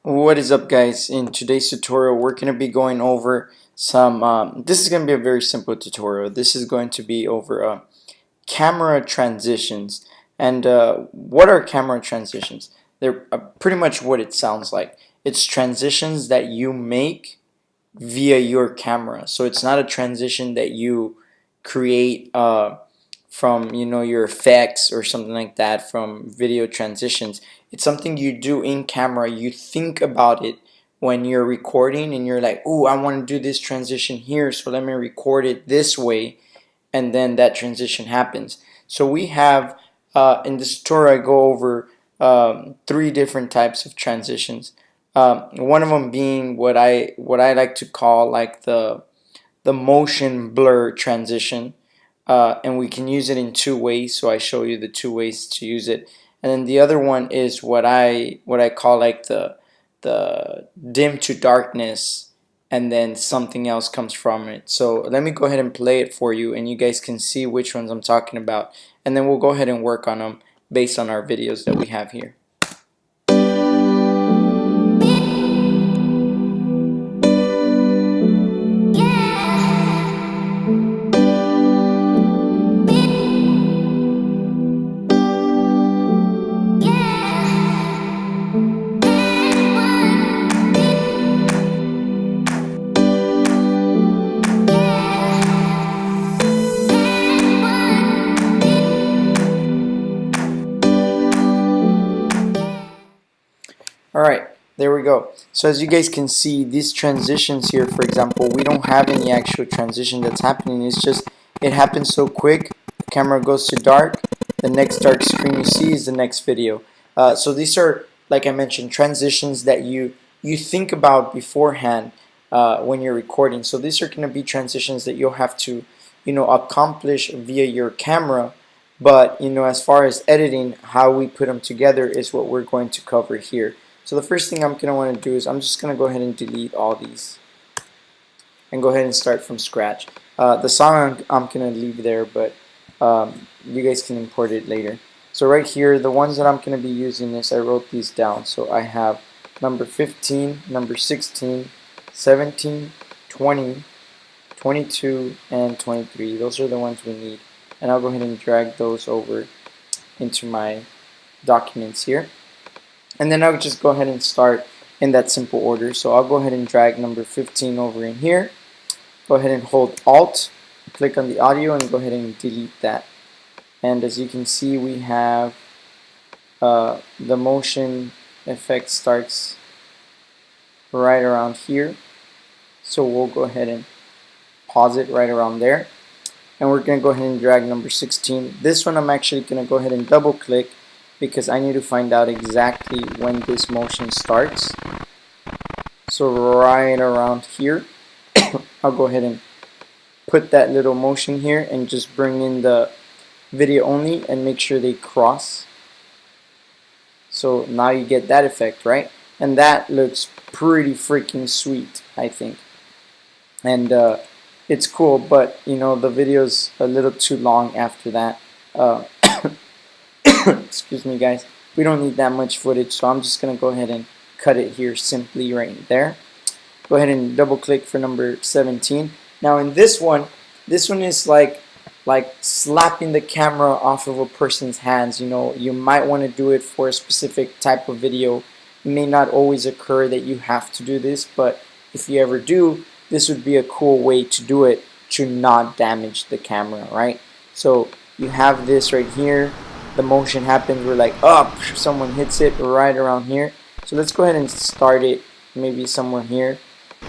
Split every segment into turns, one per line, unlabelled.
What is up, guys? In today's tutorial we're going to be going over some this is going to be a very simple tutorial. This is going to be over camera transitions. And what are camera transitions? They're pretty much what it sounds like. It's transitions that you make via your camera. So it's not a transition that you create from your effects or something like that from video transitions. It's something you do in camera. You think about it when you're recording and you're like, oh, I want to do this transition here, so let me record it this way, and then that transition happens. So we have in this tutorial I go over three different types of transitions. One of them being what I like to call like the motion blur transition, and we can use it in two ways. So I show you the two ways to use it, and then the other one is what I call like the dim to darkness, and then something else comes from it. So let me go ahead and play it for you, and you guys can see which ones I'm talking about, and then we'll go ahead and work on them based on our videos that we have here. Alright, there we go. So as you guys can see, these transitions here, for example, we don't have any actual transition that's happening. It's just, it happens so quick, the camera goes to dark, the next dark screen you see is the next video. So these are, like I mentioned, transitions that you think about beforehand when you're recording. So these are going to be transitions that you'll have to, accomplish via your camera. But, as far as editing, how we put them together is what we're going to cover here. So the first thing I'm going to want to do is I'm just going to go ahead and delete all these and go ahead and start from scratch. The song I'm going to leave there, but you guys can import it later. So right here, the ones that I'm going to be using is I wrote these down. So I have number 15, number 16, 17, 20, 22, and 23. Those are the ones we need. And I'll go ahead and drag those over into my documents here. And then I'll just go ahead and start in that simple order. So I'll go ahead and drag number 15 over in here. Go ahead and hold Alt, click on the audio, and go ahead and delete that. And as you can see, we have the motion effect starts right around here. So we'll go ahead and pause it right around there. And we're going to go ahead and drag number 16. This one I'm actually going to go ahead and double click because I need to find out exactly when this motion starts. So right around here, I'll go ahead and put that little motion here and just bring in the video only and make sure they cross. So now you get that effect, right? And that looks pretty freaking sweet, I think. And it's cool, but the video's a little too long after that. Excuse me, guys. We don't need that much footage, so I'm just gonna go ahead and cut it here simply right there. Go ahead and double click for number 17. Now in this one is like slapping the camera off of a person's hands. You might want to do it for a specific type of video. It may not always occur that you have to do this, but if you ever do, this would be a cool way to do it to not damage the camera, right? So you have this right here. The motion happens, we're like, oh, someone hits it right around here. So let's go ahead and start it maybe somewhere here.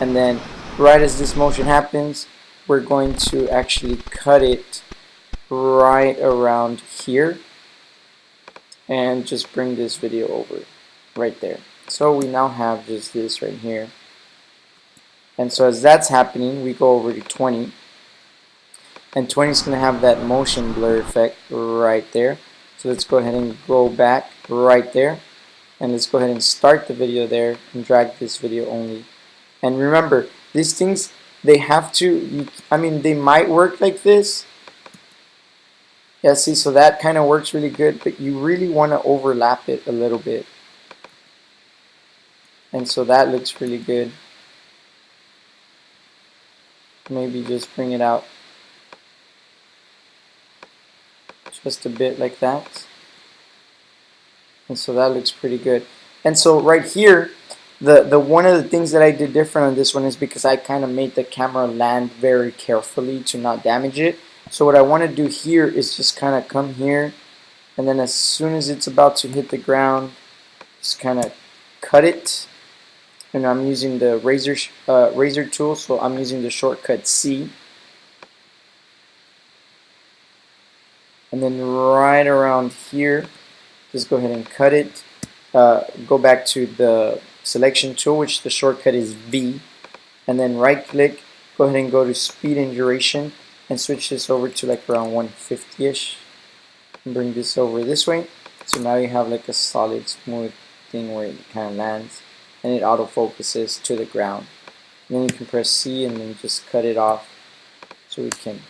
And then right as this motion happens, we're going to actually cut it right around here. And just bring this video over right there. So we now have just this right here. And so as that's happening, we go over to 20. And 20 is going to have that motion blur effect right there. So let's go ahead and go back right there. And let's go ahead and start the video there and drag this video only. And remember, these things, they have to, they might work like this. Yeah, see, so that kind of works really good, but you really want to overlap it a little bit. and so that looks really good. Maybe just bring it out just a bit like that, and so that looks pretty good. And so right here, the one of the things that I did different on this one is because I kind of made the camera land very carefully to not damage it. So what I want to do here is just kind of come here, and then as soon as it's about to hit the ground, just kind of cut it. And I'm using the razor tool, so I'm using the shortcut C. And then right around here, just go ahead and cut it. Go back to the selection tool, which the shortcut is V. And then right click, go ahead and go to speed and duration, and switch this over to like around 150-ish. And bring this over this way. So now you have like a solid, smooth thing where it kind of lands, and it autofocuses to the ground. And then you can press C and then just cut it off, so we can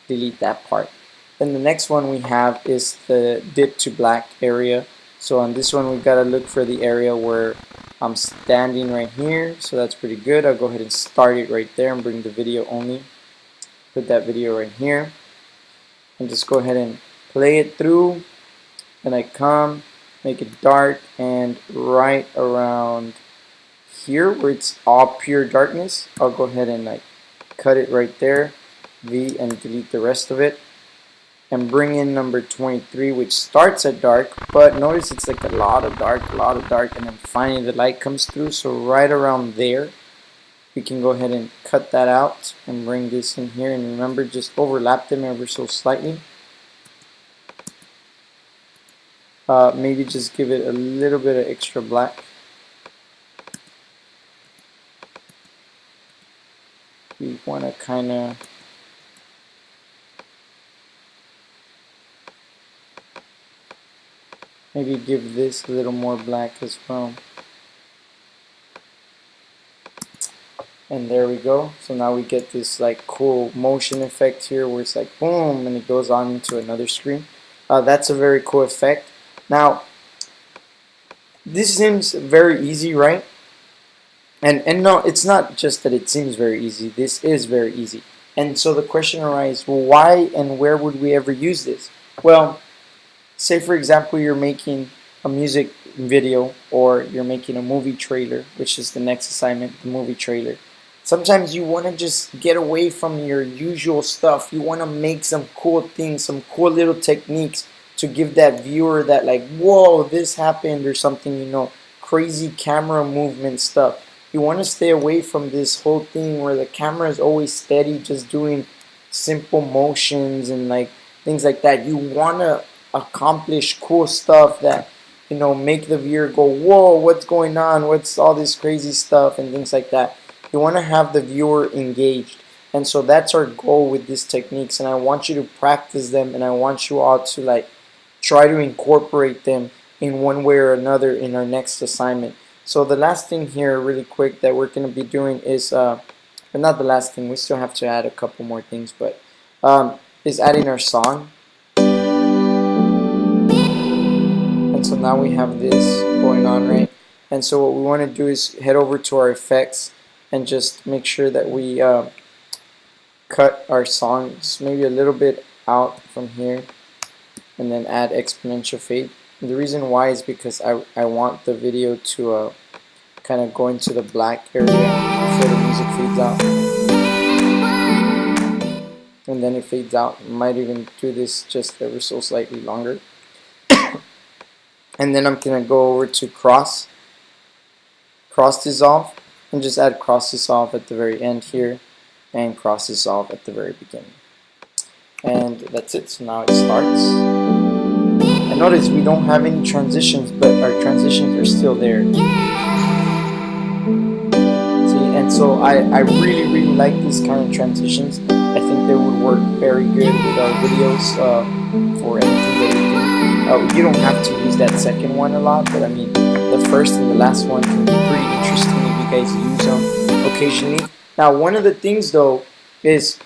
delete that part. Then the next one we have is the dip to black area. So on this one we've got to look for the area where I'm standing right here. So that's pretty good. I'll go ahead and start it right there and bring the video only. Put that video right here. And just go ahead and play it through. And I come, make it dark, and right around here where it's all pure darkness, I'll go ahead and like cut it right there, V, and delete the rest of it. And bring in number 23, which starts at dark, but notice it's like a lot of dark, and then finally the light comes through. So right around there, we can go ahead and cut that out and bring this in here. And remember, just overlap them ever so slightly. Maybe just give it a little bit of extra black. We want to kind of maybe give this a little more black as well. And there we go. So now we get this like cool motion effect here where it's like boom, and it goes on into another screen. That's a very cool effect. Now, this seems very easy, right? And no, it's not just that it seems very easy. This is very easy. And so the question arises, well, why and where would we ever use this? Well, say for example you're making a music video, or you're making a movie trailer, which is the next assignment, the movie trailer. Sometimes you want to just get away from your usual stuff. You want to make some cool things, some cool little techniques to give that viewer that like, whoa, this happened, or something, you know, crazy camera movement stuff. You want to stay away from this whole thing where the camera is always steady, just doing simple motions and like things like that. You want to accomplish cool stuff that, you know, make the viewer go, whoa, what's going on? What's all this crazy stuff and things like that. You want to have the viewer engaged. And so that's our goal with these techniques, and I want you to practice them, and I want you all to like try to incorporate them in one way or another in our next assignment. So the last thing here really quick that we're going to be doing is, but not the last thing, we still have to add a couple more things, but is adding our song. And so now we have this going on, right? And so what we want to do is head over to our effects and just make sure that we cut our song just maybe a little bit out from here, and then add exponential fade. And the reason why is because I want the video to kind of go into the black area before the music fades out. And then it fades out. I might even do this just ever so slightly longer. And then I'm going to go over to cross dissolve, and just add cross dissolve at the very end here, and cross dissolve at the very beginning. And that's it. So now it starts. And notice we don't have any transitions, but our transitions are still there. See, and so I really like these kind of transitions. I think they would work very good with our videos for anything that we do. You don't have to use that second one a lot, but I mean, the first and the last one can be pretty interesting if you guys use them occasionally. Now, one of the things though is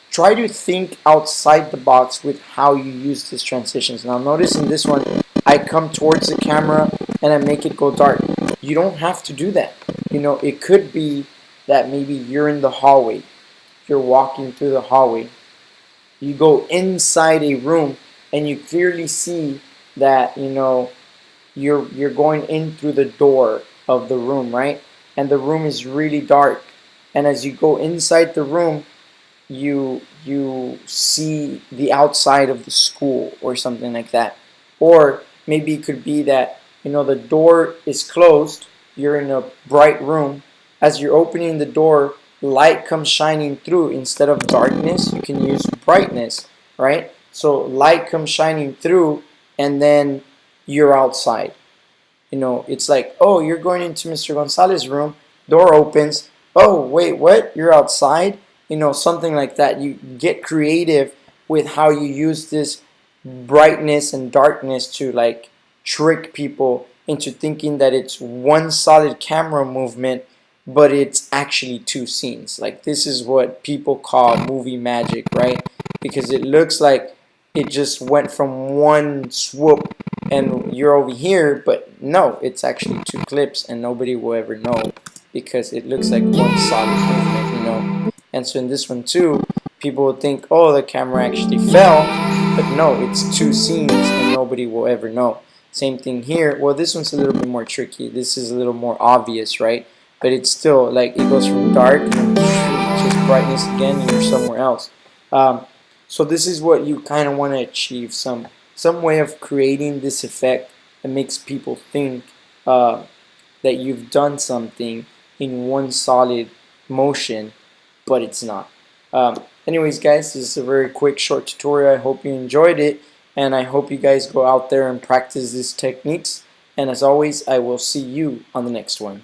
try to think outside the box with how you use these transitions. Now notice in this one, I come towards the camera and I make it go dark. You don't have to do that. You know, it could be that maybe you're in the hallway, you're walking through the hallway, you go inside a room and you clearly see that, you know, you're going in through the door of the room, right? And the room is really dark. And as you go inside the room, you see the outside of the school or something like that. Or maybe it could be that, you know, the door is closed, you're in a bright room. As you're opening the door, light comes shining through. Instead of darkness, you can use brightness, right? So light comes shining through, and then you're outside. You know, it's like, oh, you're going into Mr. Gonzalez's room, door opens, oh, wait, what? You're outside? You know, something like that. You get creative with how you use this brightness and darkness to like trick people into thinking that it's one solid camera movement, but it's actually two scenes. Like, this is what people call movie magic, right? Because it looks like it just went from one swoop and you're over here, but no, it's actually two clips and nobody will ever know because it looks like one solid movement, you know. And so in this one too, people will think, oh, the camera actually fell, but no, it's two scenes and nobody will ever know. Same thing here. Well, this one's a little bit more tricky. This is a little more obvious, right? But it's still like it goes from dark and just brightness again and you're somewhere else. So this is what you kind of want to achieve, some way of creating this effect that makes people think that you've done something in one solid motion, but it's not. Anyways, guys, this is a very quick, short tutorial. I hope you enjoyed it, and I hope you guys go out there and practice these techniques. And as always, I will see you on the next one.